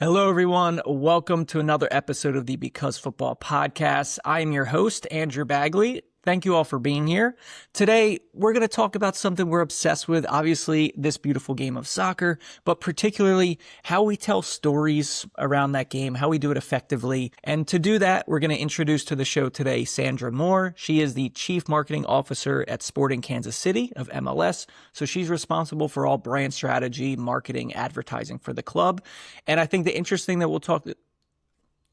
Hello, everyone. Welcome to another episode of the Because Football podcast. I am your host, Andrew Bagley. Thank you all for being here. Today, we're going to talk about something we're obsessed with, obviously, this beautiful game of soccer, but particularly how we tell stories around that game, how we do it effectively. And to do that, we're going to introduce to the show today Sandra Moore. She is the Chief Marketing Officer at Sporting Kansas City of MLS. So she's responsible for all brand strategy, marketing, advertising for the club. And I think the interesting that we'll talk...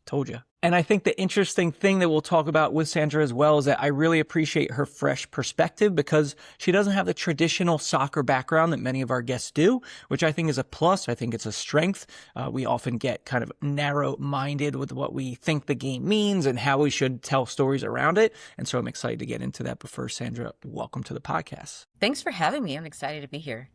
Told you. And I think the interesting thing that we'll talk about with Sandra as well is that I really appreciate her fresh perspective because she doesn't have the traditional soccer background that many of our guests do, which I think is a plus. I think it's a strength. We often get kind of narrow-minded with what we think the game means and how we should tell stories around it. And so I'm excited to get into that. But first, Sandra, welcome to the podcast. Thanks for having me. I'm excited to be here.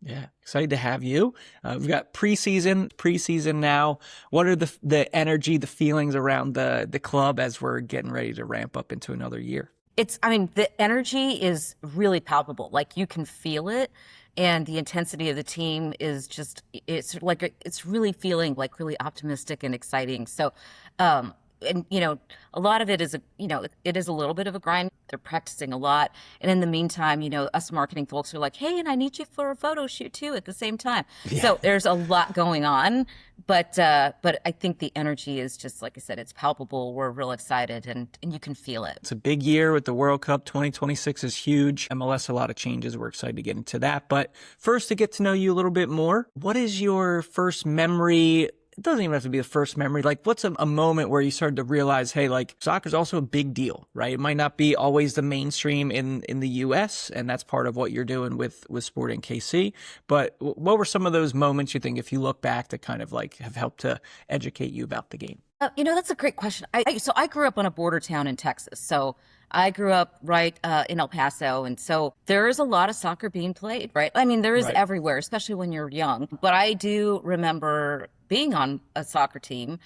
Yeah, excited to have you. We've got preseason now. What are the energy, the feelings around the club as we're getting ready to ramp up into another year? The energy is really palpable. Like you can feel it. And the intensity of the team is just, it's really feeling like really optimistic and exciting. So, and, a lot of it is, it is a little bit of a grind. They're practicing a lot. And in the meantime, us marketing folks are like, hey, and I need you for a photo shoot too at the same time. Yeah. So there's a lot going on. But I think the energy is just, like I said, it's palpable. We're real excited and you can feel it. It's a big year with the World Cup. 2026 is huge. MLS, a lot of changes. We're excited to get into that. But first, to get to know you a little bit more, what is your first memory? It doesn't even have to be the first memory. Like, what's a moment where you started to realize, hey, like, soccer's also a big deal, right? It might not be always the mainstream in the U.S., and that's part of what you're doing with Sporting KC. But what were some of those moments you think, if you look back, that kind of like have helped to educate you about the game? That's a great question. So I grew up on a border town in Texas. So I grew up right in El Paso. And so there is a lot of soccer being played, right? I mean, there is everywhere, especially when you're young. But I do remember being on a soccer team.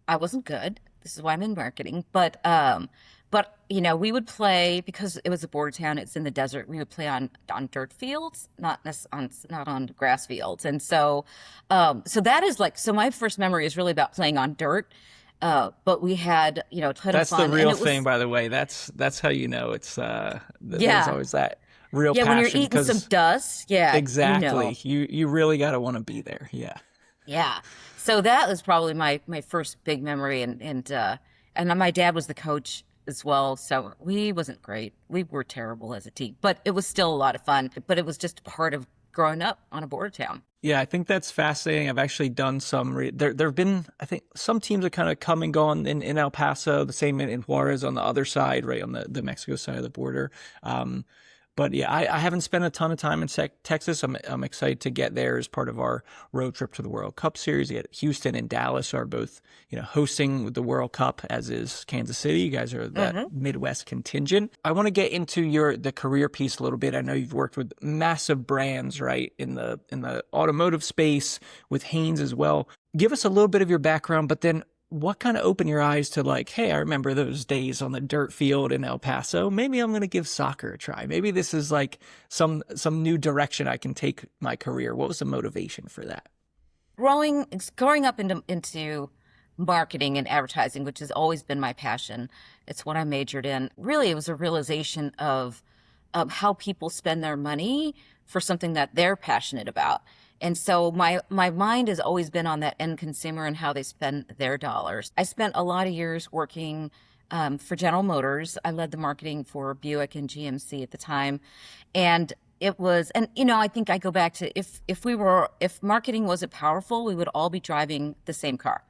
I wasn't good. This is why I'm in marketing. But we would play, because it was a border town, it's in the desert, we would play on dirt fields, not on grass fields. And so that is so my first memory is really about playing on dirt. But we had, a ton of fun. That's the real thing, by the way. That's how you know it's, there's always that real passion. Yeah, when you're eating some dust. Yeah. Exactly. You really got to want to be there. Yeah. Yeah. So that was probably my first big memory. And my dad was the coach as well. So we wasn't great. We were terrible as a team, but it was still a lot of fun. But it was just part of growing up on a border town. Yeah, I think that's fascinating. I've actually done some, there have been, I think some teams have kind of come and gone in El Paso, the same in Juarez on the other side, right on the Mexico side of the border. But yeah, I haven't spent a ton of time in Texas. I'm excited to get there as part of our road trip to the World Cup series. Houston and Dallas are both, hosting the World Cup, as is Kansas City. You guys are that Midwest contingent. I want to get into the career piece a little bit. I know you've worked with massive brands, right, in the automotive space with Hanes as well. Give us a little bit of your background, but then what kind of opened your eyes to like, hey, I remember those days on the dirt field in El Paso. Maybe I'm going to give soccer a try. Maybe this is like some new direction I can take my career. What was the motivation for that? Growing up into marketing and advertising, which has always been my passion. It's what I majored in. Really, it was a realization of how people spend their money for something that they're passionate about. And so my mind has always been on that end consumer and how they spend their dollars. I spent a lot of years working for General Motors. I led the marketing for Buick and GMC at the time. And it was, I think I go back to if marketing wasn't powerful, we would all be driving the same car.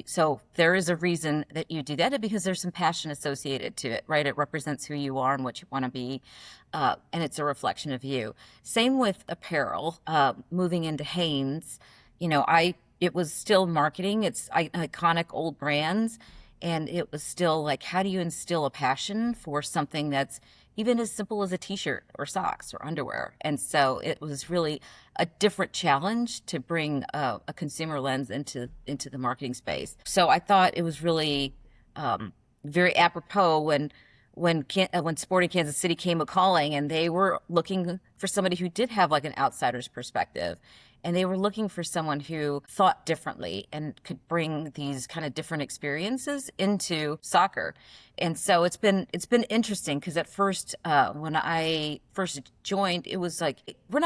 So there is a reason that you do that, because there's some passion associated to it, right? It represents who you are and what you want to be, and it's a reflection of you. Same with apparel. Moving into Hanes, it was still marketing. It's iconic old brands, and it was still like, how do you instill a passion for something that's even as simple as a t-shirt or socks or underwear? And so it was really a different challenge to bring a consumer lens into the marketing space. So I thought it was really very apropos when Sporting Kansas City came a calling, and they were looking for somebody who did have like an outsider's perspective. and they were looking for someone who thought differently and could bring these kind of different experiences into soccer. And so it's been interesting because at first, when I first joined, it was like we're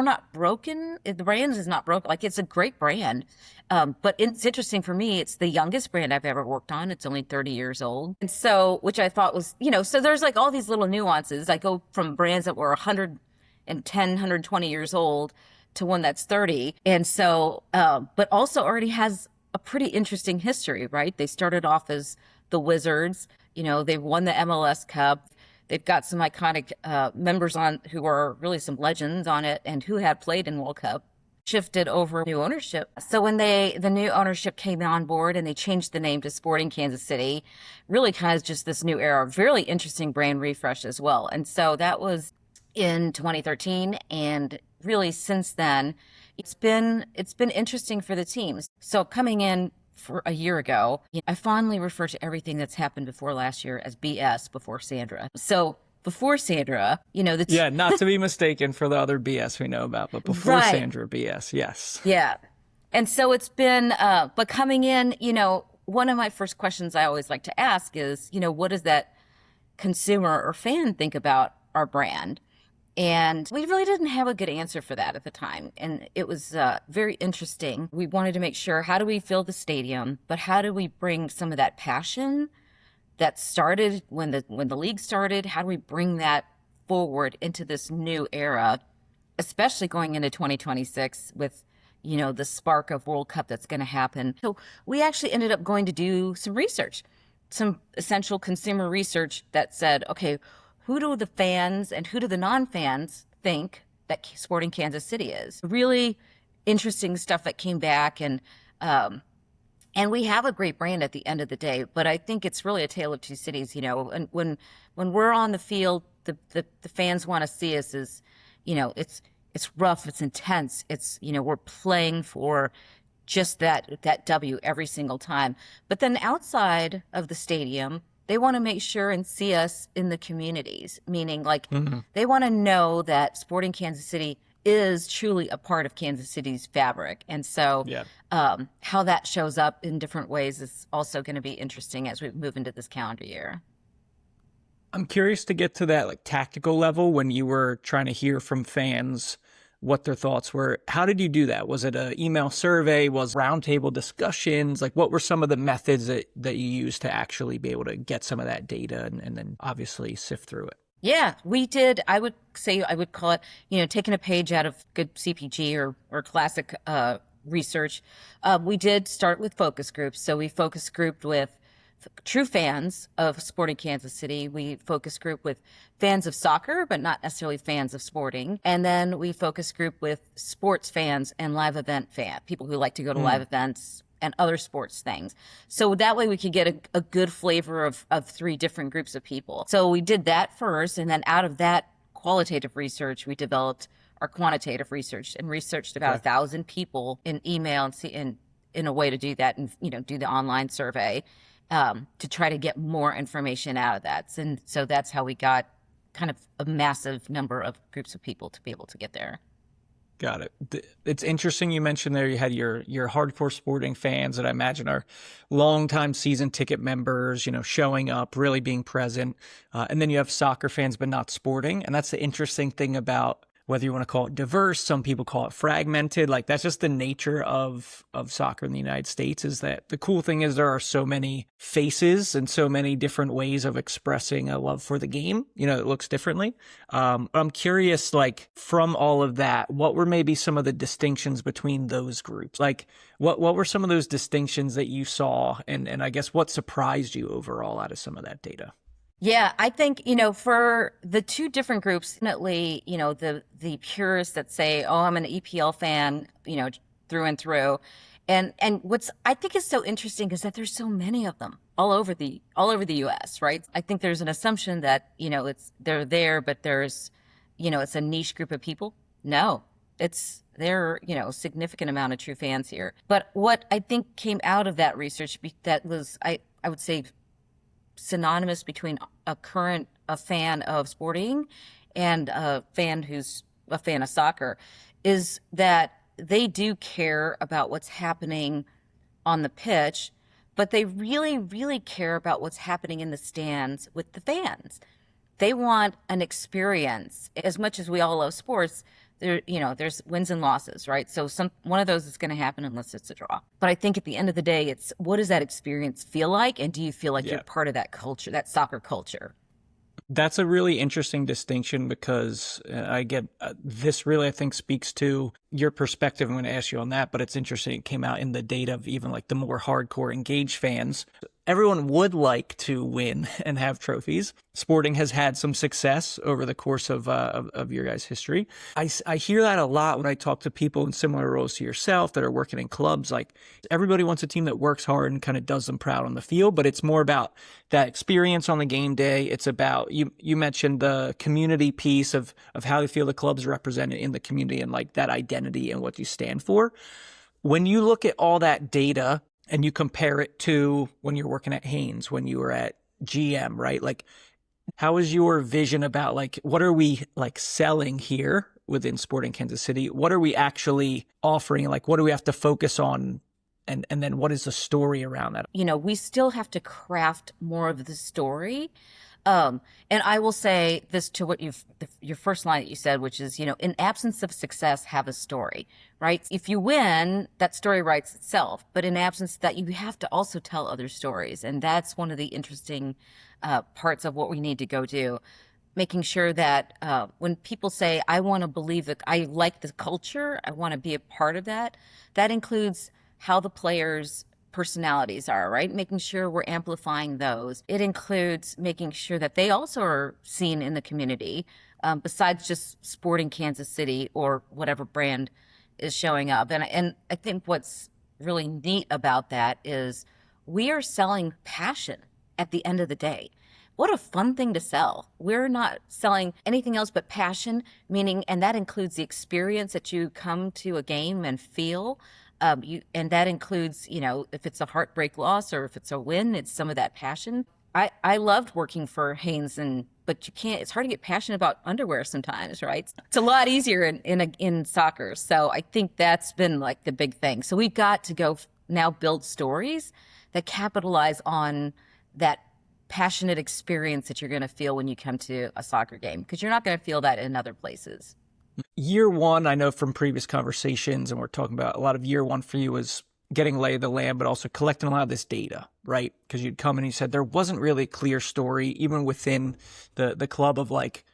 not broken. The brand is not broken. Like, it's a great brand, but it's interesting for me. It's the youngest brand I've ever worked on. It's only 30 years old, and so which I thought was so there's like all these little nuances. I go from brands that were 110, 120 years old to one that's 30, and so but also already has a pretty interesting history, right? They started off as the Wizards. They've won the MLS Cup. They've got some iconic members on who are really some legends on it and who had played in World Cup. Shifted over new ownership. So when the new ownership came on board and they changed the name to Sporting Kansas City, really kind of just this new era, really interesting brand refresh as well. And so that was in 2013, and really since then, it's been interesting for the teams. So coming in for a year ago, I fondly refer to everything that's happened before last year as BS before Sandra. So before Sandra, not to be mistaken for the other BS we know about, but before right. Sandra BS, yes. Yeah. And so it's been, but coming in, one of my first questions I always like to ask is, what does that consumer or fan think about our brand? And we really didn't have a good answer for that at the time. And it was very interesting. We wanted to make sure, how do we fill the stadium, but how do we bring some of that passion that started when the league started? How do we bring that forward into this new era, especially going into 2026 with, the spark of World Cup that's going to happen? So we actually ended up going to do some research, some essential consumer research that said, okay, who do the fans and who do the non-fans think that Sporting Kansas City is? Really interesting stuff that came back, and we have a great brand at the end of the day, but I think it's really a tale of two cities, and when we're on the field, the fans want to see us as, it's rough, it's intense, it's, we're playing for just that W every single time. But then outside of the stadium, they want to make sure and see us in the communities, meaning they want to know that Sporting Kansas City is truly a part of Kansas City's fabric. And so how that shows up in different ways is also going to be interesting as we move into this calendar year. I'm curious to get to that tactical level when you were trying to hear from fans what their thoughts were. How did you do that? Was it an email survey? Was roundtable discussions? What were some of the methods that you used to actually be able to get some of that data and then obviously sift through it? Yeah, we did. I would call it, taking a page out of good CPG or classic research. We did start with focus groups. So we focus grouped with true fans of Sporting Kansas City. We focus group with fans of soccer, but not necessarily fans of sporting. And then we focus group with sports fans and live event people who like to go to live events and other sports things. So that way we could get a good flavor of three different groups of people. So we did that first, and then out of that qualitative research, we developed our quantitative research and researched about 1,000 people in email and in a way to do that and do the online survey. To try to get more information out of that. And so that's how we got kind of a massive number of groups of people to be able to get there. Got it. It's interesting you mentioned there you had your hardcore sporting fans that I imagine are longtime season ticket members, showing up, really being present. And then you have soccer fans, but not sporting. And that's the interesting thing about whether you want to call it diverse, some people call it fragmented. That's just the nature of soccer in the United States, is that the cool thing is there are so many faces and so many different ways of expressing a love for the game. It looks differently. I'm curious, from all of that, what were maybe some of the distinctions between those groups? What were some of those distinctions that you saw? And I guess what surprised you overall out of some of that data? Yeah, I think, for the two different groups, definitely, the purists that say, oh, I'm an EPL fan, through and through. And what's I think is so interesting is that there's so many of them all over the US, right? I think there's an assumption that, they're there, but there's, it's a niche group of people. No, there are, a significant amount of true fans here. But what I think came out of that research that was, I would say, synonymous between a fan of sporting and a fan who's a fan of soccer, is that they do care about what's happening on the pitch, but they really, really care about what's happening in the stands with the fans. They want an experience. As much as we all love sports, there's wins and losses, right? So one of those is going to happen unless it's a draw. But I think at the end of the day, it's what does that experience feel like? And do you feel like you're part of that culture, that soccer culture? That's a really interesting distinction because I get this really, I think, speaks to your perspective. I'm going to ask you on that, but it's interesting. It came out in the data of even like the more hardcore engaged fans. Everyone would like to win and have trophies. Sporting has had some success over the course of your guys' history. I hear that a lot when I talk to people in similar roles to yourself that are working in clubs. Like everybody wants a team that works hard and kind of does them proud on the field, but it's more about that experience on the game day. It's about, you mentioned the community piece of how they feel the club's represented in the community and like that identity and what you stand for. When you look at all that data, and you compare it to when you're working at Hanes, when you were at GM, right? Like, how is your vision about like, what are we like selling here within Sporting Kansas City? What are we actually offering? Like, what do we have to focus on? And then what is the story around that? We still have to craft more of the story. And I will say this to what your first line that you said, which is, in absence of success, have a story, right? If you win, that story writes itself. But in absence of that, you have to also tell other stories. And that's one of the interesting parts of what we need to go do. Making sure that when people say, I want to believe that I like the culture, I want to be a part of that, that includes how the players' personalities are, right? Making sure we're amplifying those. It includes making sure that they also are seen in the community, besides just Sporting Kansas City or whatever brand is showing up. And I think what's really neat about that is we are selling passion at the end of the day. What a fun thing to sell. We're not selling anything else but passion, meaning, and that includes the experience that you come to a game and feel. And that includes, if it's a heartbreak loss or if it's a win, it's some of that passion. I loved working for Hanes, but it's hard to get passionate about underwear sometimes, right? It's a lot easier in soccer. So I think that's been like the big thing. So we've got to go now build stories that capitalize on that passionate experience that you're going to feel when you come to a soccer game, because you're not going to feel that in other places. Year one, I know from previous conversations, and we're talking about a lot of year one for you was getting lay of the land, but also collecting a lot of this data, right? Because you'd come and you said there wasn't really a clear story, even within the club of like,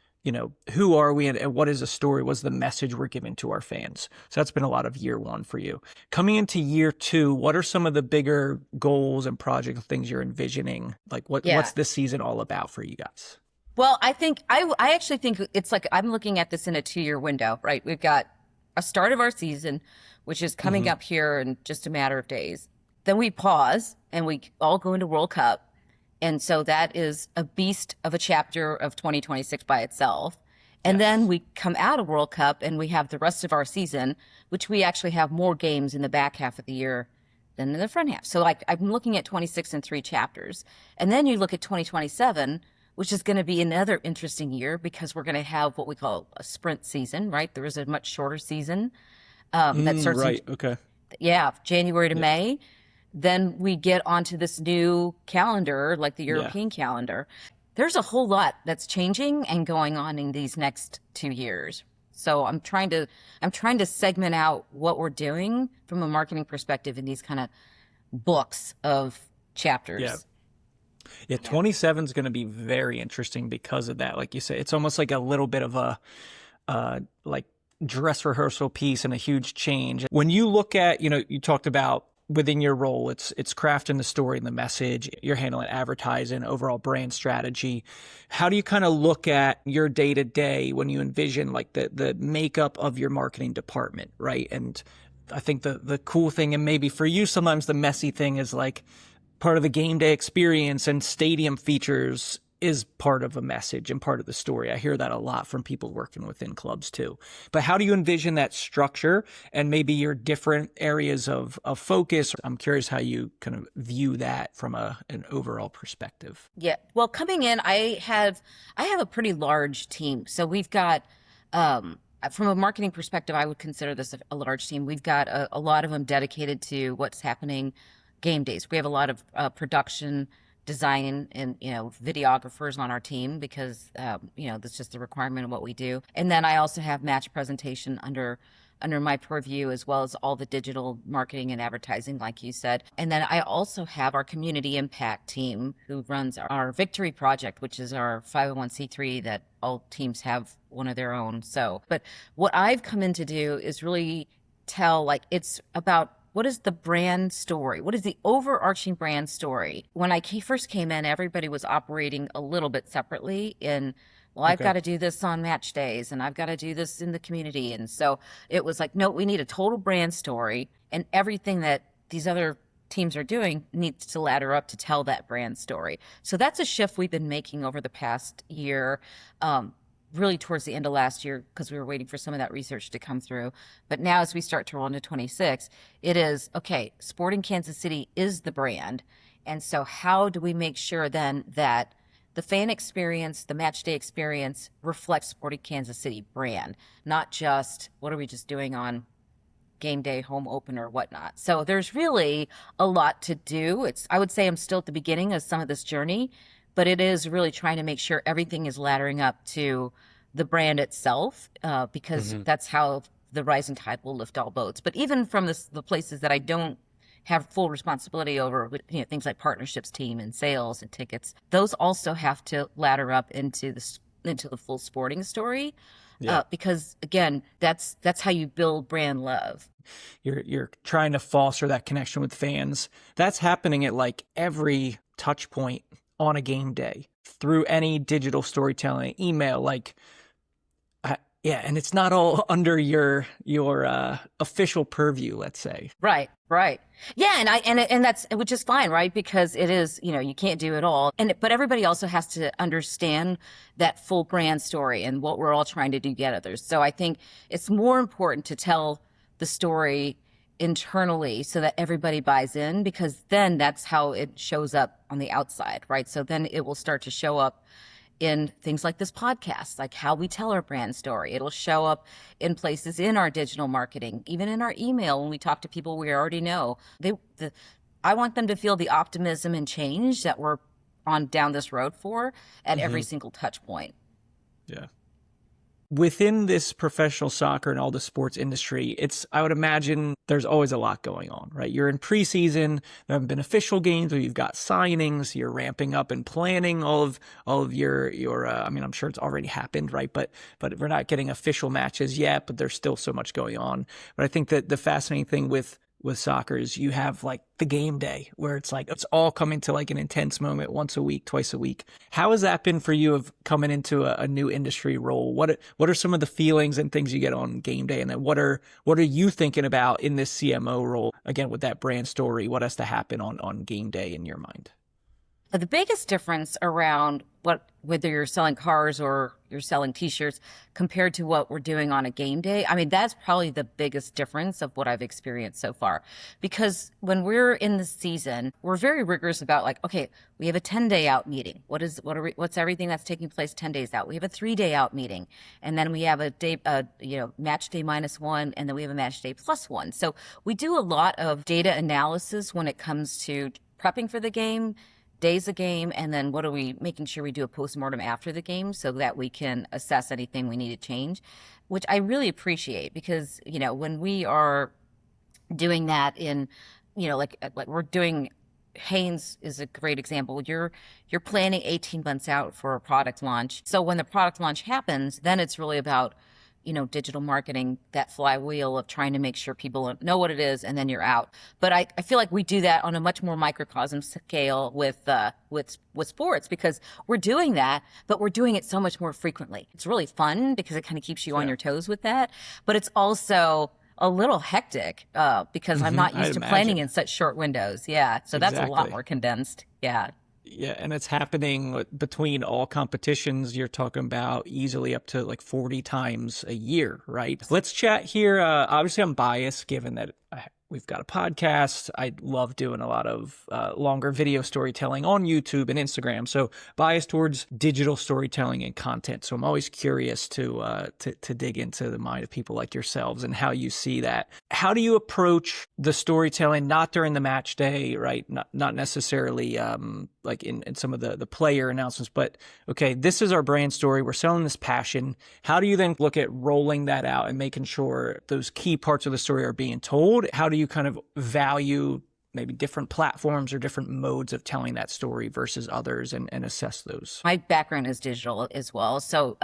who are we and what is the story? What's the message we're giving to our fans? So that's been a lot of year one for you. Coming into year two, what are some of the bigger goals and project things you're envisioning? Like what's this season all about for you guys? Well, I actually think it's like I'm looking at this in a 2-year window, right? We've got a start of our season, which is coming up here in just a matter of days. Then we pause and we all go into World Cup. And so that is a beast of a chapter of 2026 by itself. And then we come out of World Cup and we have the rest of our season, which we actually have more games in the back half of the year than in the front half. So like I'm looking at 26 in 3 chapters. And then you look at 2027, which is going to be another interesting year because we're going to have what we call a sprint season, right? There is a much shorter season that starts January to May. Then we get onto this new calendar, like the European calendar. There's a whole lot that's changing and going on in these next 2 years. So I'm trying to segment out what we're doing from a marketing perspective in these kind of books of chapters. Yeah, 27 is going to be very interesting because of that. Like you said, it's almost like a little bit of a like dress rehearsal piece and a huge change. When you look at, you talked about within your role, it's crafting the story and the message. You're handling advertising, overall brand strategy. How do you kind of look at your day to day when you envision like the makeup of your marketing department, right? And I think the cool thing, and maybe for you, sometimes the messy thing is like, part of the game day experience and stadium features is part of a message and part of the story. I hear that a lot from people working within clubs too. But how do you envision that structure and maybe your different areas of focus? I'm curious how you kind of view that from an overall perspective. Yeah. Well, coming in, I have a pretty large team. So we've got from a marketing perspective, I would consider this a large team. We've got a lot of them dedicated to what's happening game days. We have a lot of production, design, and videographers on our team because that's just the requirement of what we do. And then I also have match presentation under my purview, as well as all the digital marketing and advertising, like you said. And then I also have our community impact team who runs our Victory Project, which is our 501c3 that all teams have one of their own. So, but what I've come in to do is really tell, it's about what is the brand story? What is the overarching brand story? When I first came in, everybody was operating a little bit separately well, I've got to do this on match days and I've got to do this in the community. And so it was like, no, we need a total brand story, and everything that these other teams are doing needs to ladder up to tell that brand story. So that's a shift we've been making over the past year, really towards the end of last year, because we were waiting for some of that research to come through. But now as we start to roll into 26, it is, okay, Sporting Kansas City is the brand. And so how do we make sure then that the fan experience, the match day experience reflects Sporting Kansas City brand, not just what are we just doing on game day, home opener, whatnot. So there's really a lot to do. I would say I'm still at the beginning of some of this journey, but it is really trying to make sure everything is laddering up to the brand itself, because that's how the rising tide will lift all boats. But even from the places that I don't have full responsibility over, things like partnerships team and sales and tickets, those also have to ladder up into the full sporting story. Yeah. Because again, that's how you build brand love. You're trying to foster that connection with fans. That's happening at every touch point on a game day through any digital storytelling, email, yeah, and it's not all under your official purview, let's say. Right. Yeah, and that's, which is fine, right? Because it is, you can't do it all. But everybody also has to understand that full brand story and what we're all trying to do together. So I think it's more important to tell the story internally so that everybody buys in, because then that's how it shows up on the outside, right? So then it will start to show up in things like this podcast, like how we tell our brand story. It'll show up in places in our digital marketing, even in our email when we talk to people we already know. I want them to feel the optimism and change that we're on down this road for at every single touch point. Yeah. Within this professional soccer and all the sports industry, I would imagine there's always a lot going on, right? You're in preseason, there haven't been official games, or you've got signings, you're ramping up and planning all of your I'm sure it's already happened, right? But we're not getting official matches yet, but there's still so much going on. But I think that the fascinating thing with soccer is you have the game day where it's all coming to an intense moment once a week, twice a week. How has that been for you of coming into a new industry role? What are some of the feelings and things you get on game day? And then what are you thinking about in this CMO role, again, with that brand story? What has to happen on game day in your mind? The biggest difference around whether you're selling cars or you're selling T-shirts compared to what we're doing on a game day, that's probably the biggest difference of what I've experienced so far. Because when we're in the season, we're very rigorous about okay, we have a 10-day out meeting. What's everything that's taking place 10 days out? We have a 3-day out meeting, and then we have a day, match day -1, and then we have a match day +1. So we do a lot of data analysis when it comes to prepping for the game, days a game, and then what are we making sure we do a postmortem after the game so that we can assess anything we need to change, which I really appreciate, because when we are doing that in like we're doing, Hanes is a great example. You're planning 18 months out for a product launch. So when the product launch happens, then it's really about digital marketing, that flywheel of trying to make sure people know what it is, and then you're out. But I feel like we do that on a much more microcosm scale with sports, because we're doing that, but we're doing it so much more frequently. It's really fun because it kind of keeps you on your toes with that, but it's also a little hectic because I'm not used to planning in such short windows. Yeah, so that's a lot more condensed. Yeah. Yeah, and it's happening between all competitions. You're talking about easily up to 40 times a year, right? Let's chat here. Obviously, I'm biased given that we've got a podcast. I love doing a lot of longer video storytelling on YouTube and Instagram. So biased towards digital storytelling and content. So I'm always curious to dig into the mind of people like yourselves and how you see that. How do you approach the storytelling, not during the match day, right? Not necessarily like in some of the player announcements, but okay, this is our brand story. We're selling this passion. How do you then look at rolling that out and making sure those key parts of the story are being told? How do you kind of value maybe different platforms or different modes of telling that story versus others and assess those? My background is digital as well. So,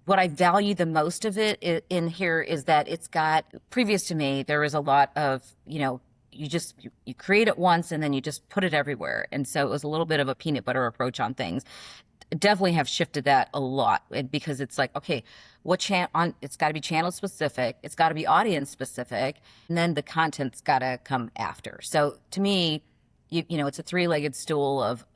what I value the most of it in here is that it's got, previous to me, there was a lot of, you create it once and then you just put it everywhere. And so it was a little bit of a peanut butter approach on things. Definitely have shifted that a lot, because it's like, okay, it's got to be channel specific, it's got to be audience specific, and then the content's got to come after. So to me, it's a three-legged stool of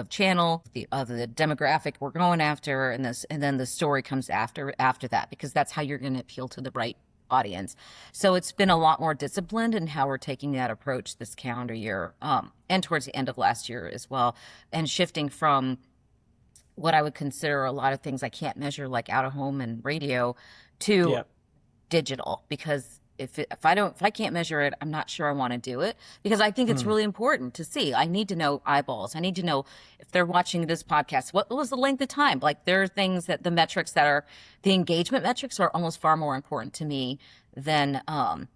channel, of the demographic we're going after, and then the story comes after that, because that's how you're going to appeal to the right audience. So it's been a lot more disciplined in how we're taking that approach this calendar year, and towards the end of last year as well, and shifting from what I would consider a lot of things I can't measure, like out of home and radio, to digital, because if I can't measure it, I'm not sure I want to do it, because I think it's really important to see. I need to know eyeballs. I need to know if they're watching this podcast, what was the length of time? Like, there are things that the engagement metrics are almost far more important to me than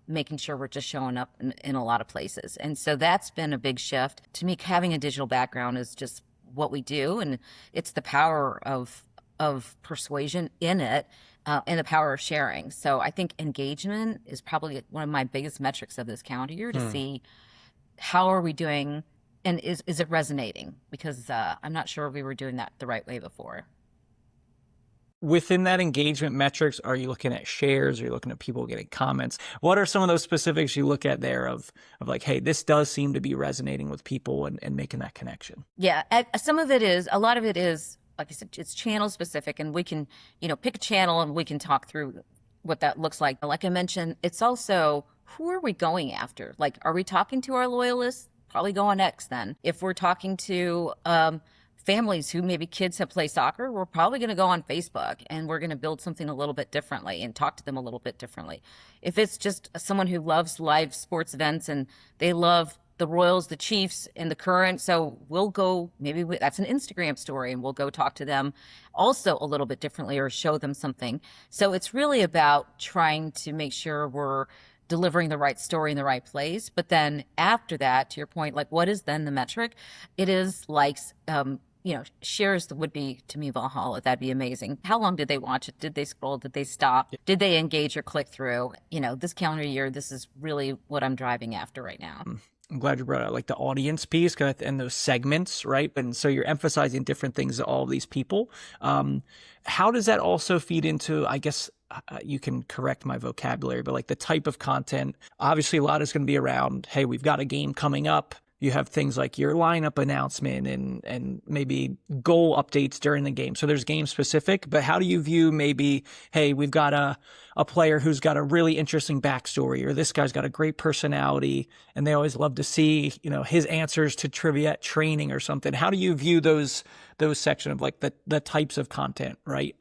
making sure we're just showing up in a lot of places. And so that's been a big shift. To me, having a digital background is just what we do, and it's the power of persuasion in it, and the power of sharing. So I think engagement is probably one of my biggest metrics of this calendar year, to see how are we doing, and is it resonating, because I'm not sure we were doing that the right way before. Within that engagement metrics, are you looking at shares? Are you looking at people getting comments? What are some of those specifics you look at there of like, hey, this does seem to be resonating with people and making that connection? Yeah, a lot of it is, like I said, it's channel specific, and we can, pick a channel and we can talk through what that looks like. Like I mentioned, it's also, who are we going after? Like, are we talking to our loyalists? Probably go on X then. If we're talking to families who maybe kids have played soccer, we're probably going to go on Facebook, and we're going to build something a little bit differently and talk to them a little bit differently. If it's just someone who loves live sports events and they love the Royals, the Chiefs, and the Current, so we'll go, that's an Instagram story, and we'll go talk to them also a little bit differently, or show them something. So it's really about trying to make sure we're delivering the right story in the right place. But then after that, to your point, like, what is then the metric? It is likes, shares would be, to me, Valhalla. That'd be amazing. How long did they watch it? Did they scroll? Did they stop? Did they engage or click through? This calendar year, this is really what I'm driving after right now. I'm glad you brought out like the audience piece and those segments, right? And so you're emphasizing different things to all of these people. How does that also feed into, I guess, you can correct my vocabulary, but like the type of content? Obviously, a lot is going to be around, hey, we've got a game coming up. You have things like your lineup announcement and maybe goal updates during the game. So there's game specific, but how do you view maybe, hey, we've got a player who's got a really interesting backstory, or this guy's got a great personality and they always love to see, his answers to trivia at training or something. How do you view those section of like the types of content, right?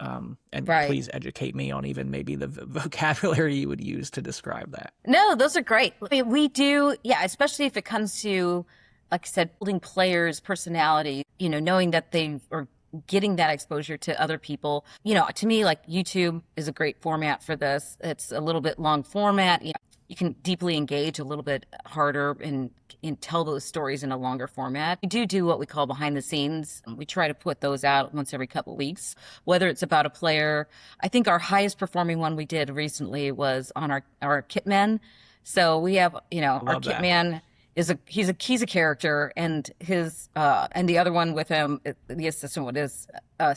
Right. Please educate me on even maybe the vocabulary you would use to describe that. No, those are great. I mean, we do, especially if it comes to, like I said, building players' personality, knowing that they are getting that exposure to other people. To me, like, YouTube is a great format for this. It's a little bit long format. You can deeply engage a little bit harder and tell those stories in a longer format. We do what we call behind the scenes. We try to put those out once every couple of weeks, whether it's about a player. I think our highest performing one we did recently was on our kit man. So we have, our kit man he's a character, and and the other one with him, the assistant, is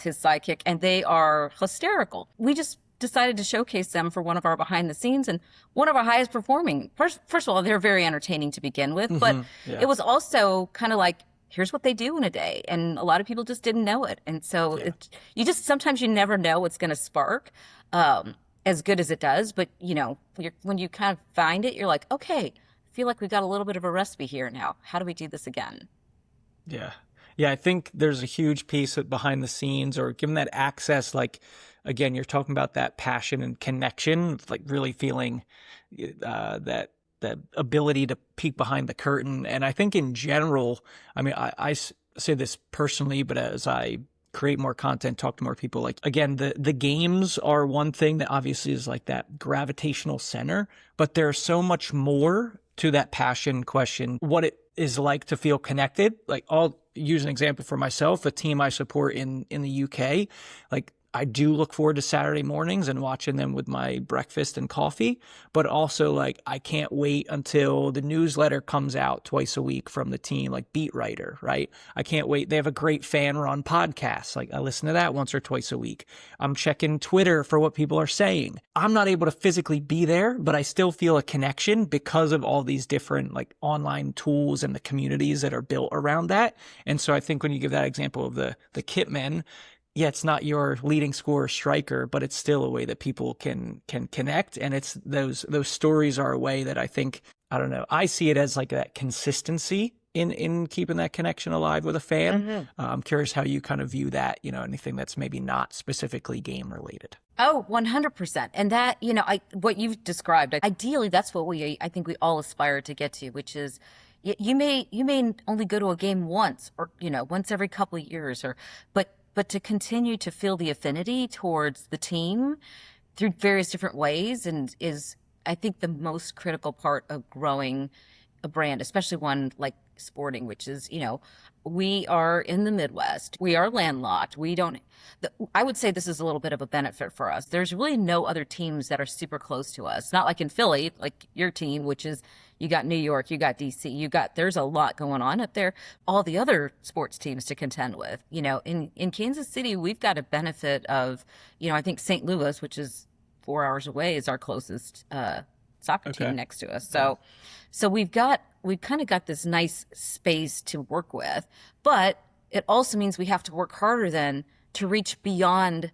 his sidekick, and they are hysterical. We just decided to showcase them for one of our behind the scenes, and one of our highest performing. First of all, they're very entertaining to begin with, but it was also kind of like, here's what they do in a day, and a lot of people just didn't know it. And so sometimes you never know what's going to spark. as good as it does, but when you kind of find it, you're like, okay, I feel like we got a little bit of a recipe here now. How do we do this again? Yeah. Yeah, I think there's a huge piece of behind the scenes or given that access, like, again, you're talking about that passion and connection, like really feeling that ability to peek behind the curtain. And I think in general, I mean, I say this personally, but as I create more content, talk to more people, like, again, the games are one thing that obviously is like that gravitational center, but there's so much more to that passion question, what it is like to feel connected. Like, I'll use an example for myself, a team I support in the UK, like, I do look forward to Saturday mornings and watching them with my breakfast and coffee, but also like I can't wait until the newsletter comes out twice a week from the team, like beat writer, right? I can't wait. They have a great fan run podcast. Like I listen to that once or twice a week. I'm checking Twitter for what people are saying. I'm not able to physically be there, but I still feel a connection because of all these different like online tools and the communities that are built around that. And so I think when you give that example of the Kitmen, yeah, it's not your leading scorer striker, but it's still a way that people can connect. And it's those stories are a way that I think, I don't know, I see it as like that consistency in keeping that connection alive with a fan. Mm-hmm. I'm curious how you kind of view that, anything that's maybe not specifically game related. Oh, 100%. And that, what you've described, ideally, that's what I think we all aspire to get to, which is you may only go to a game once or, once every couple of years but to continue to feel the affinity towards the team through various different ways and is, I think, the most critical part of growing a brand, especially one like sporting, which is, we are in the Midwest. We are landlocked. I would say this is a little bit of a benefit for us. There's really no other teams that are super close to us. Not like in Philly, like your team, which is you got New York, you got DC, there's a lot going on up there. All the other sports teams to contend with. In Kansas City, we've got a benefit of, I think St. Louis, which is 4 hours away, is our closest soccer team next to us. So we've kind of got this nice space to work with, but it also means we have to work harder then to reach beyond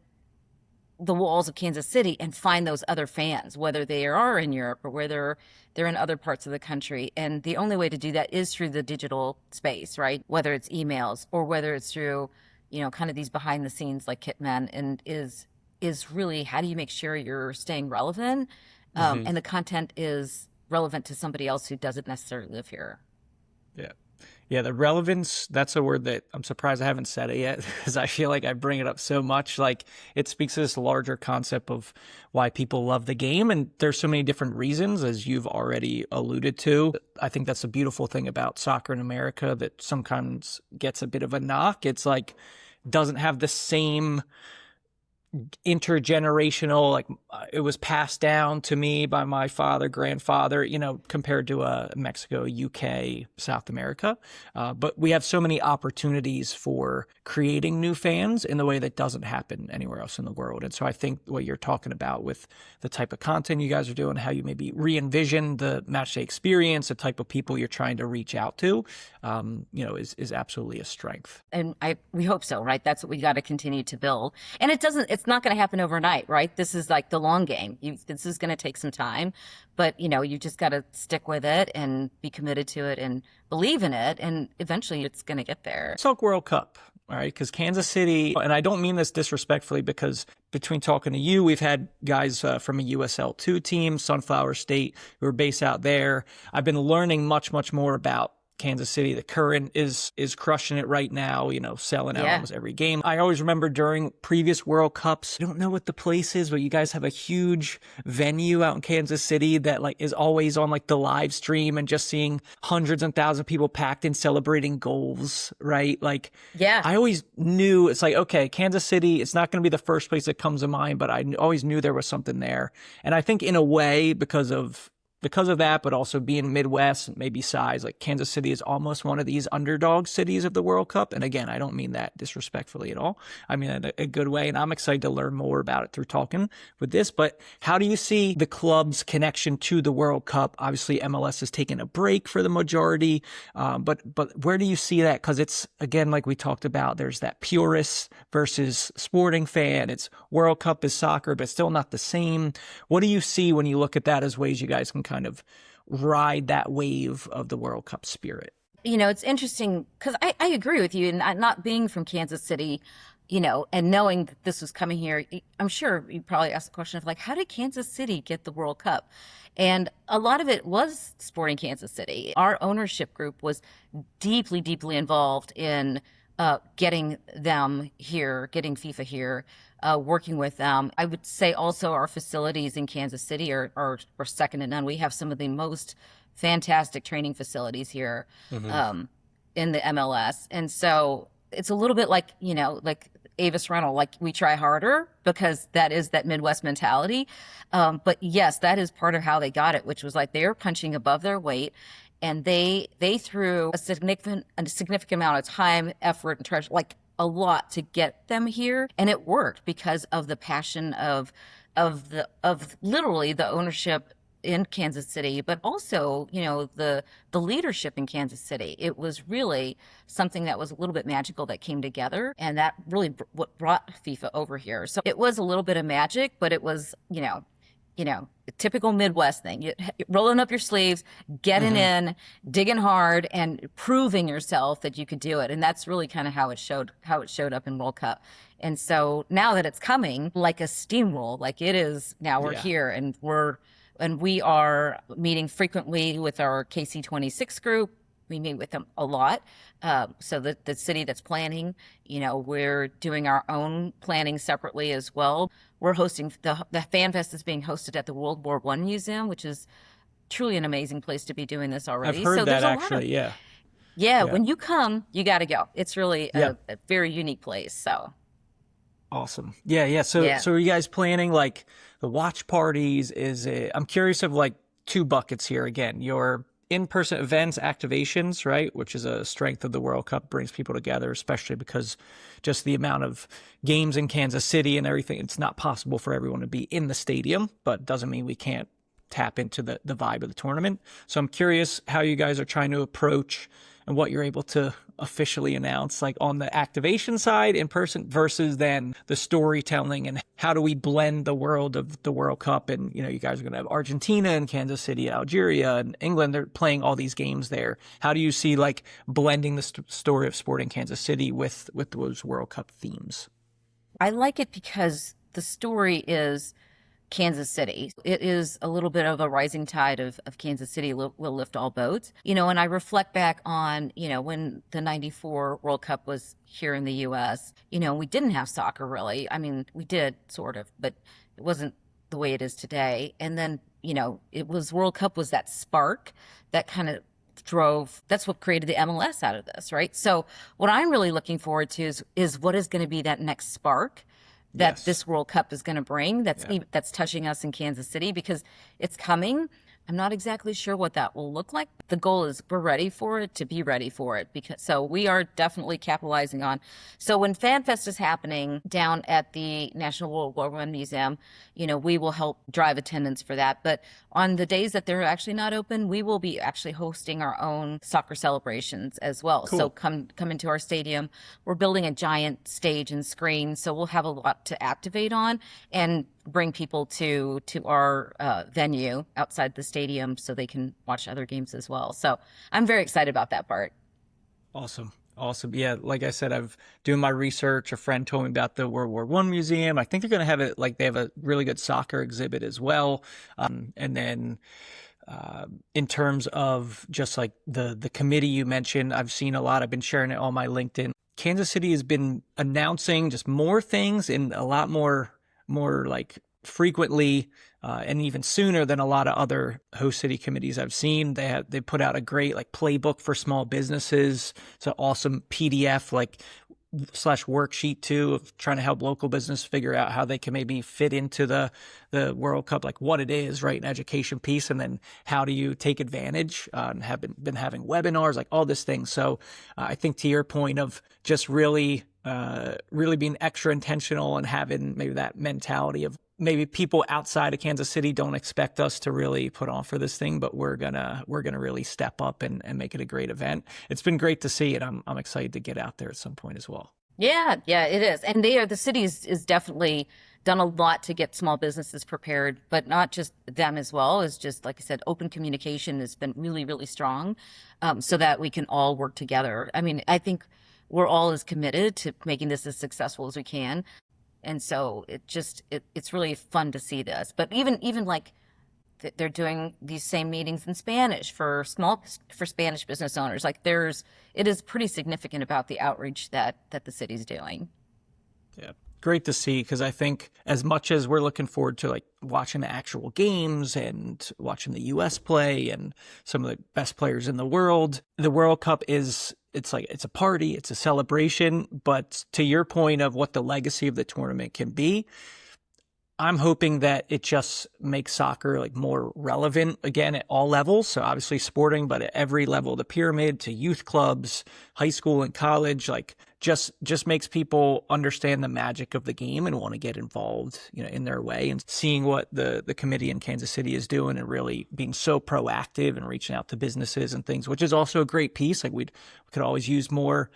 the walls of Kansas City and find those other fans, whether they are in Europe or whether they're in other parts of the country. And the only way to do that is through the digital space, right? Whether it's emails or whether it's through, kind of these behind the scenes like Kitman, and is really how do you make sure you're staying relevant and the content is relevant to somebody else who doesn't necessarily live here. Yeah. Yeah, the relevance, that's a word that I'm surprised I haven't said it yet because I feel like I bring it up so much. Like it speaks to this larger concept of why people love the game. And there's so many different reasons, as you've already alluded to. I think that's the beautiful thing about soccer in America that sometimes gets a bit of a knock. It's like, doesn't have the same intergenerational, like it was passed down to me by my father, grandfather, compared to Mexico, UK, South America. But we have so many opportunities for creating new fans in the way that doesn't happen anywhere else in the world. And so I think what you're talking about with the type of content you guys are doing, how you maybe re-envision the matchday experience, the type of people you're trying to reach out to, is absolutely a strength. And we hope so, right? That's what we got to continue to build. And it's not going to happen overnight, right? This is like the long game. This is going to take some time, but you just got to stick with it and be committed to it and believe in it. And eventually it's going to get there. Let's talk World Cup. All right, because Kansas City, and I don't mean this disrespectfully, because between talking to you, we've had guys from a USL2 team, Sunflower State, who are based out there. I've been learning much, much more about Kansas City. The Current is crushing it right now, selling out almost every game. I always remember during previous World Cups, I don't know what the place is, but you guys have a huge venue out in Kansas City that like is always on like the live stream and just seeing hundreds and thousands of people packed in celebrating goals, right? Like, yeah, I always knew it's like, okay, Kansas City, it's not going to be the first place that comes to mind, but I always knew there was something there. And I think in a way, because of because of that, but also being Midwest and maybe size, like Kansas City is almost one of these underdog cities of the World Cup. And again, I don't mean that disrespectfully at all. I mean in a good way. And I'm excited to learn more about it through talking with this. But how do you see the club's connection to the World Cup? Obviously, MLS has taken a break for the majority. But where do you see that? Because it's, again, like we talked about, there's that purist versus sporting fan. It's World Cup is soccer, but still not the same. What do you see when you look at that as ways you guys can kind of ride that wave of the World Cup spirit? It's interesting because I agree with you. And not being from Kansas City, and knowing that this was coming here, I'm sure you probably asked the question of like, how did Kansas City get the World Cup? And a lot of it was Sporting Kansas City. Our ownership group was deeply, deeply involved in getting them here, getting FIFA here, working with them. I would say also our facilities in Kansas City are second to none. We have some of the most fantastic training facilities here in the MLS. And so it's a little bit like, like Avis Rental, like we try harder because that is that Midwest mentality. But yes, that is part of how they got it, which was like they were punching above their weight. And they threw a significant amount of time, effort, and treasure, like a lot to get them here. And it worked because of the passion of literally the ownership in Kansas City, but also, the leadership in Kansas City. It was really something that was a little bit magical that came together, and that really what brought FIFA over here. So it was a little bit of magic, but it was, a typical Midwest thing. Rolling up your sleeves, getting in, digging hard, and proving yourself that you could do it. And that's really kind of how it showed up in World Cup. And so now that it's coming like a steamroll, like it is now, we're here, and we are meeting frequently with our KC26 group. We meet with them a lot. So the city that's planning, we're doing our own planning separately as well. We're hosting the Fan Fest is being hosted at the World War I Museum, which is truly an amazing place to be doing this already. I've heard that actually, yeah. When you come, you got to go. It's really a very unique place. So awesome. Yeah. So are you guys planning like the watch parties? I'm curious of like two buckets here again. Your in-person events, activations, right? Which is a strength of the World Cup, brings people together, especially because just the amount of games in Kansas City and everything, it's not possible for everyone to be in the stadium, but doesn't mean we can't tap into the vibe of the tournament. So I'm curious how you guys are trying to approach and what you're able to officially announce, like on the activation side in person versus then the storytelling, and how do we blend the world of the World Cup? And, you guys are going to have Argentina and Kansas City, Algeria and England. They're playing all these games there. How do you see like blending the story of Sporting Kansas City with those World Cup themes? I like it because the story is Kansas City. It is a little bit of a rising tide of Kansas City will lift all boats. And I reflect back on, when the 94 World Cup was here in the U.S., we didn't have soccer really. I mean, we did sort of, but it wasn't the way it is today. And then, it was World Cup was that spark that kind of that's what created the MLS out of this, right? So what I'm really looking forward to is what is going to be that next spark that this World Cup is going to bring that's touching us in Kansas City, because it's coming. I'm not exactly sure what that will look like. The goal is we're ready for it, to be ready for it, so we are definitely capitalizing on. So when Fan Fest is happening down at the National World War I Museum, we will help drive attendance for that. But on the days that they're actually not open, we will be actually hosting our own soccer celebrations as well. Cool. So come into our stadium. We're building a giant stage and screen, so we'll have a lot to activate on and bring people to our venue outside the stadium so they can watch other games as well. So I'm very excited about that part. Awesome. Yeah, like I said, I've doing my research. A friend told me about the World War I Museum. I think they're going to have it, like they have a really good soccer exhibit as well. And then in terms of just like the committee you mentioned, I've seen a lot. I've been sharing it on my LinkedIn. Kansas City has been announcing just more things and a lot more like frequently and even sooner than a lot of other host city committees I've seen. They put out a great like playbook for small businesses. It's an awesome PDF. Like slash worksheet too of trying to help local business figure out how they can maybe fit into the World Cup, like what it is, right? An education piece, and then how do you take advantage, and have been having webinars, like all this thing. So I think to your point of just really being extra intentional and having maybe that mentality of maybe people outside of Kansas City don't expect us to really put on for this thing, but we're gonna really step up and make it a great event. It's been great to see it. I'm excited to get out there at some point as well. Yeah, it is. And the city is definitely done a lot to get small businesses prepared, but not just them as well. It's just, like I said, open communication has been really, really strong, so that we can all work together. I mean, I think we're all as committed to making this as successful as we can. And so it's really fun to see this. But even like they're doing these same meetings in Spanish for Spanish business owners. Like it is pretty significant about the outreach that the city's doing. Yeah. Great to see, because I think as much as we're looking forward to like watching the actual games and watching the U.S. play and some of the best players in the World Cup it's a party, it's a celebration. But to your point of what the legacy of the tournament can be, I'm hoping that it just makes soccer like more relevant again at all levels. So obviously sporting, but at every level of the pyramid, to youth clubs, high school and college, like just makes people understand the magic of the game and want to get involved, in their way. And seeing what the committee in Kansas City is doing and really being so proactive and reaching out to businesses and things, which is also a great piece. Like we could always use more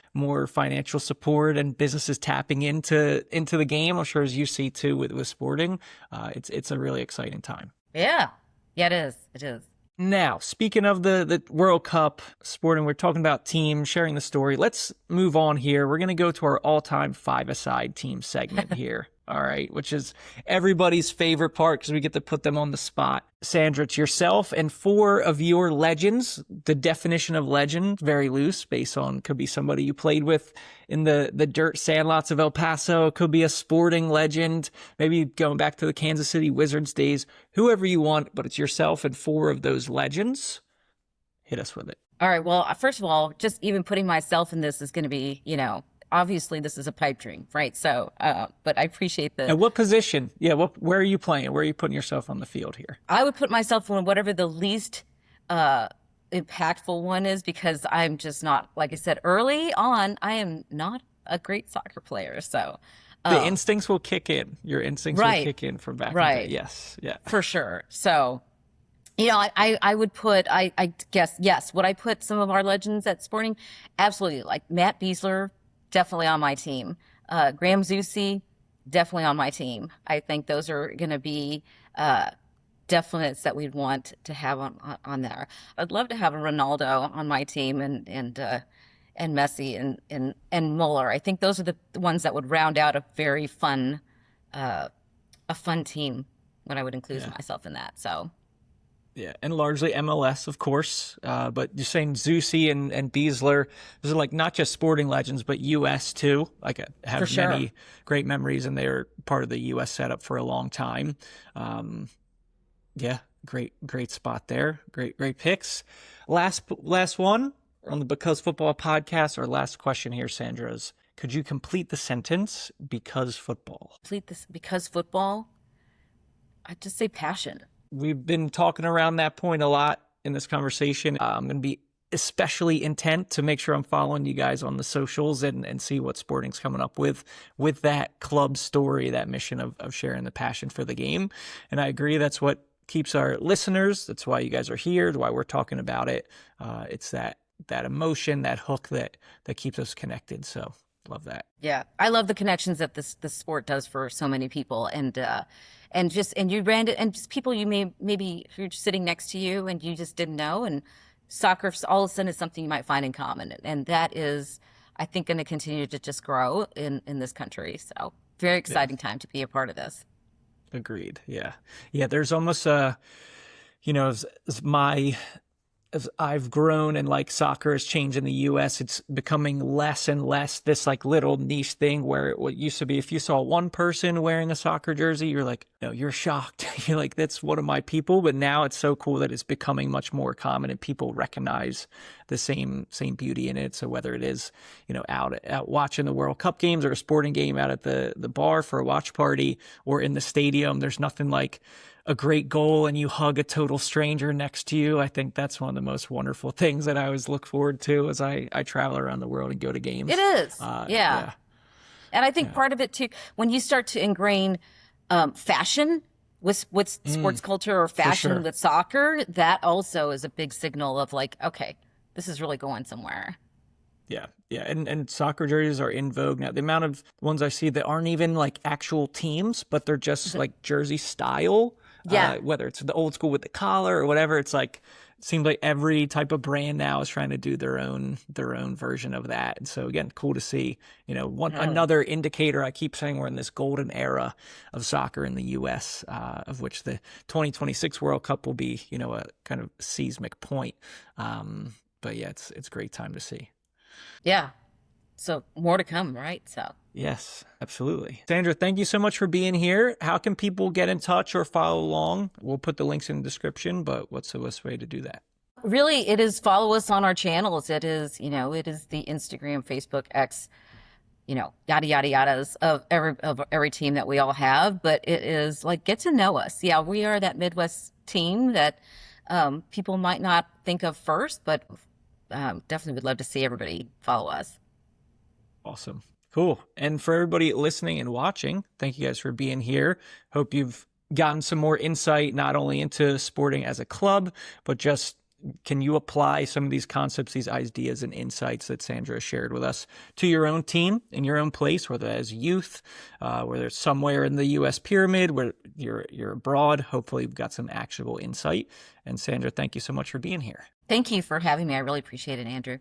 financial support and businesses tapping into the game. I'm sure as you see too with sporting, it's a really exciting time. Yeah, it is. It is. Now, speaking of the World Cup sporting, we're talking about teams, sharing the story. Let's move on here. We're going to go to our all-time five-a-side team segment here. All right, which is everybody's favorite part because we get to put them on the spot. Sandra, it's yourself and four of your legends. The definition of legend, very loose, based on could be somebody you played with in the dirt sandlots of El Paso. It could be a sporting legend, maybe going back to the Kansas City Wizards days. Whoever you want, but it's yourself and four of those legends. Hit us with it. All right. Well, first of all, just even putting myself in this is going to be, obviously this is a pipe dream, right? So, but I appreciate the. And what position? Yeah. Where are you playing? Where are you putting yourself on the field here? I would put myself in whatever the least impactful one is, because I'm just not, like I said early on, I am not a great soccer player. So the instincts will kick in. Your instincts will kick in from back in the day. Yes. Yeah. For sure. So, I would put, I guess, yes. Would I put some of our legends at sporting? Absolutely. Like Matt Beasler, definitely on my team. Graham Zusi, definitely on my team. I think those are going to be definites that we'd want to have on there. I'd love to have a Ronaldo on my team and Messi and Muller. I think those are the ones that would round out a very fun, team when I would include myself in that. So. Yeah, and largely MLS, of course. But you're saying Zusi and Beasler, those are like not just sporting legends, but U.S. too. Like I have many great memories, and they're part of the U.S. setup for a long time. Yeah, great spot there. Great picks. Last one on the Because Football podcast. Our last question here, Sandra, is: could you complete the sentence because football? Complete this because football. I'd just say passion. We've been talking around that point a lot in this conversation. I'm going to be especially intent to make sure I'm following you guys on the socials and see what sporting's coming up with that club story, that mission of sharing the passion for the game. And I agree, that's what keeps our listeners. That's why you guys are here, why we're talking about it. It's that emotion, that hook that keeps us connected. So love that. Yeah, I love the connections that this sport does for so many people, and you ran it, and just people you maybe who are just sitting next to you and you just didn't know, and soccer all of a sudden is something you might find in common, and that is, I think, going to continue to just grow in this country. So very exciting time to be a part of this. Agreed. Yeah. There's almost as I've grown and like soccer has changed in the U.S., it's becoming less and less this like little niche thing where what used to be, if you saw one person wearing a soccer jersey, you're like, no, you're shocked. You're like, that's one of my people. But now it's so cool that it's becoming much more common and people recognize the same beauty in it. So whether it is, out watching the World Cup games or a sporting game out at the bar for a watch party or in the stadium, there's nothing like a great goal and you hug a total stranger next to you. I think that's one of the most wonderful things that I always look forward to as I travel around the world and go to games. It is. Yeah. And I think part of it too, when you start to ingrain fashion with sports culture or fashion with soccer, that also is a big signal of like, okay, this is really going somewhere. Yeah. And soccer jerseys are in vogue now. The amount of ones I see that aren't even like actual teams, but they're just like jersey style. Yeah. Whether it's the old school with the collar or whatever, it's like, it seems like every type of brand now is trying to do their own version of that. And so again, cool to see, another indicator. I keep saying we're in this golden era of soccer in the US, of which the 2026 World Cup will be, a kind of seismic point. But yeah, it's a great time to see. Yeah. So more to come, right? So. Yes, absolutely. Sandra, thank you so much for being here. How can people get in touch or follow along? We'll put the links in the description, but what's the best way to do that? Really, it is follow us on our channels. It is, it is the Instagram, Facebook, X, yada, yada, yadas of every team that we all have. But it is like, get to know us. Yeah, we are that Midwest team that people might not think of first, but definitely would love to see everybody follow us. Awesome. Cool. And for everybody listening and watching, thank you guys for being here. Hope you've gotten some more insight, not only into sporting as a club, but just can you apply some of these concepts, these ideas and insights that Sandra shared with us to your own team in your own place, whether as youth, whether it's somewhere in the U.S. pyramid, where you're abroad. Hopefully you've got some actionable insight. And Sandra, thank you so much for being here. Thank you for having me. I really appreciate it, Andrew.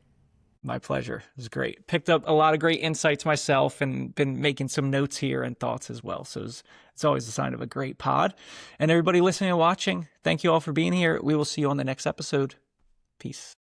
My pleasure. It was great. Picked up a lot of great insights myself and been making some notes here and thoughts as well. So it's always a sign of a great pod. And everybody listening and watching, thank you all for being here. We will see you on the next episode. Peace.